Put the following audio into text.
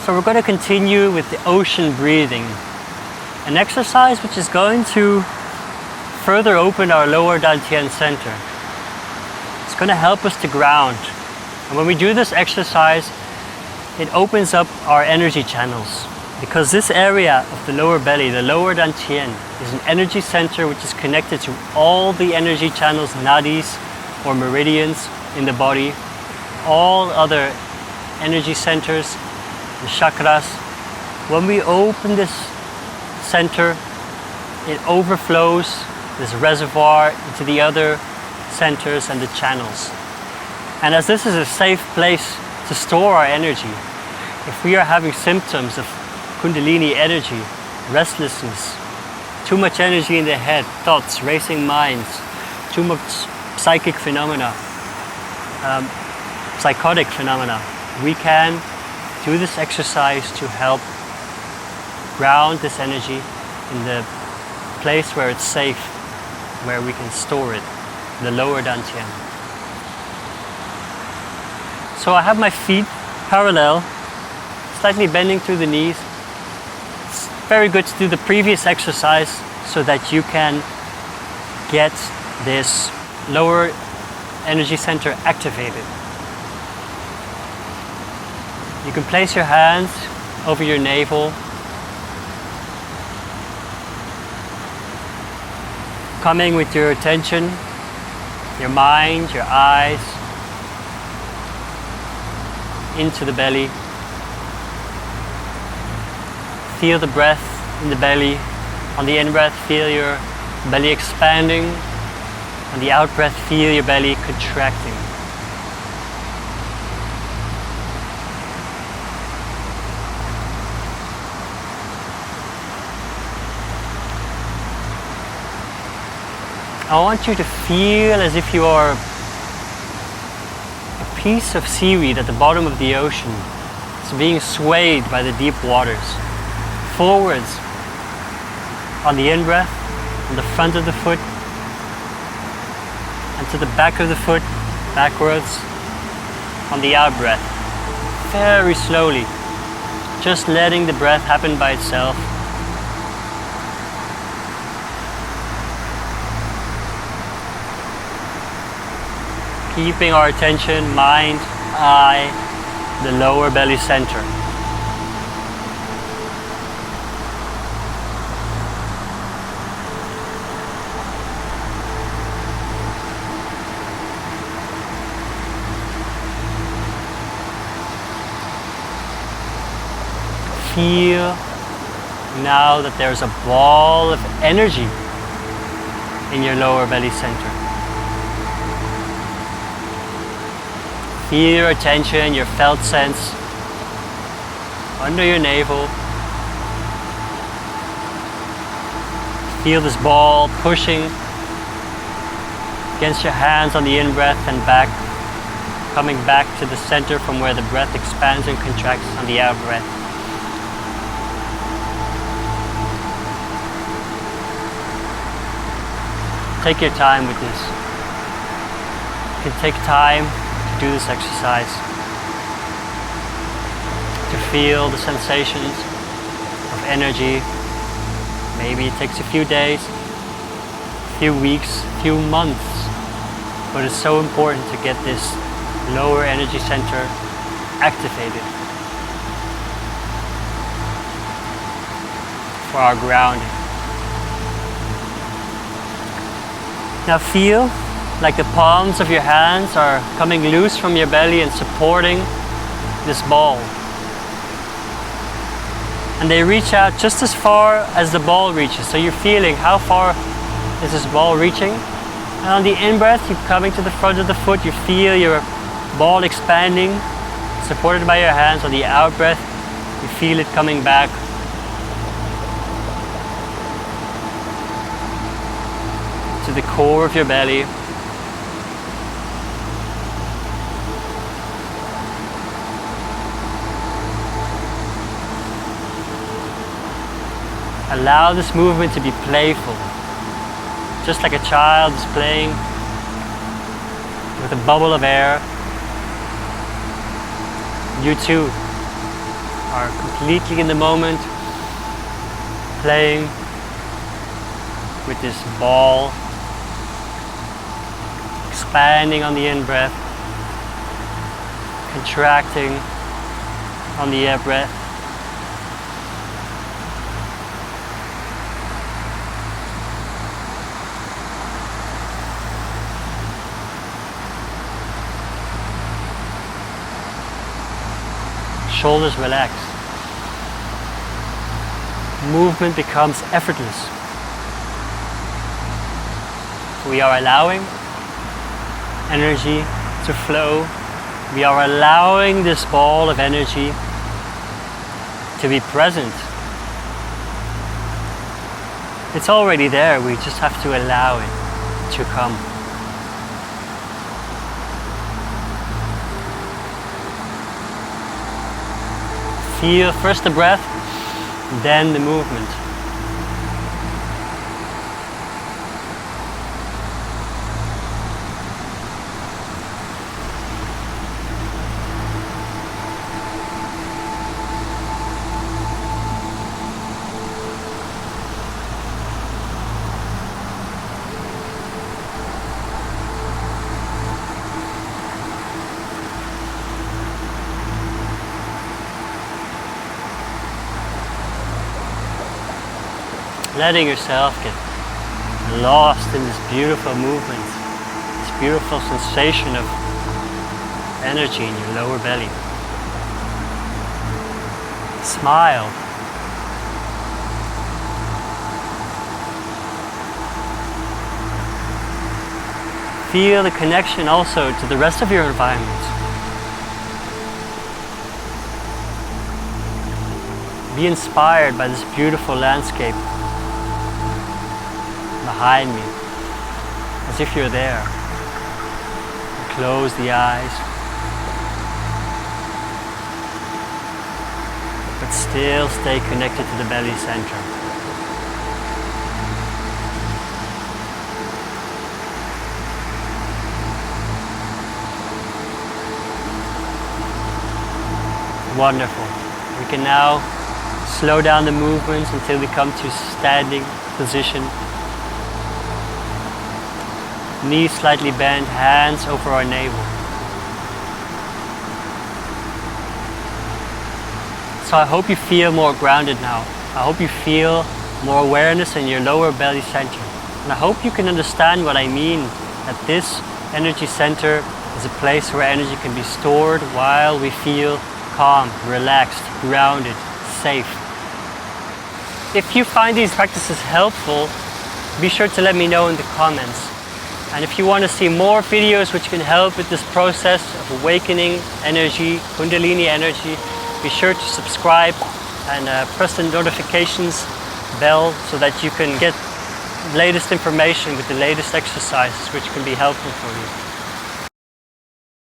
So we're going to continue with the ocean breathing, an exercise which is going to further open our lower Tan Tien center. It's going to help us to ground. And when we do this exercise, it opens up our energy channels, because this area of the lower belly, the lower Tan Tien, is an energy center which is connected to all the energy channels, nadis or meridians in the body, all other energy centers, the chakras. When we open this center, it overflows this reservoir into the other centers and the channels. And as this is a safe place to store our energy, if we are having symptoms of Kundalini energy, restlessness, too much energy in the head, thoughts, racing minds, too much psychic phenomena, psychotic phenomena, we can do this exercise to help ground this energy in the place where it's safe, where we can store it, the lower Tan Tien. So I have my feet parallel, slightly bending through the knees. It's very good to do the previous exercise so that you can get this lower energy center activated. You can place your hands over your navel, coming with your attention, your mind, your eyes, into the belly. Feel the breath in the belly. On the in-breath, feel your belly expanding. On the out-breath, feel your belly contracting. I want you to feel as if you are a piece of seaweed at the bottom of the ocean. It's being swayed by the deep waters. Forwards on the in-breath, on the front of the foot, and to the back of the foot, backwards on the out-breath. Very slowly, just letting the breath happen by itself. Keeping our attention, mind, eye, the lower belly center. Feel now that there's a ball of energy in your lower belly center. Feel your attention, your felt sense under your navel. Feel this ball pushing against your hands on the in-breath and back, coming back to the center from where the breath expands and contracts on the out-breath. Take your time with this. You can take time to do this exercise, to feel the sensations of energy. Maybe it takes a few days, a few weeks, a few months, but it's so important to get this lower energy center activated for our grounding. Now feel like the palms of your hands are coming loose from your belly and supporting this ball. And they reach out just as far as the ball reaches. So you're feeling how far is this ball reaching. And on the in-breath, you're coming to the front of the foot. You feel your ball expanding, supported by your hands. On the out-breath, you feel it coming back. To the core of your belly. Allow this movement to be playful, just like a child is playing with a bubble of air. You too are completely in the moment, playing with this ball, expanding on the in-breath, contracting on the air-breath. Shoulders relaxed. Movement becomes effortless. We are allowing energy to flow. We are allowing this ball of energy to be present. It's already there, we just have to allow it to come. Feel first the breath, then the movement. Letting yourself get lost in this beautiful movement, this beautiful sensation of energy in your lower belly. Smile. Feel the connection also to the rest of your environment. Be inspired by this beautiful landscape behind me, as if you're there. Close the eyes, but still stay connected to the belly center. Wonderful. We can now slow down the movements until we come to standing position. Knees slightly bent, hands over our navel. So I hope you feel more grounded now. I hope you feel more awareness in your lower belly center. And I hope you can understand what I mean, that this energy center is a place where energy can be stored while we feel calm, relaxed, grounded, safe. If you find these practices helpful, be sure to let me know in the comments. And if you want to see more videos which can help with this process of awakening energy, Kundalini energy, be sure to subscribe and press the notifications bell so that you can get latest information with the latest exercises which can be helpful for you.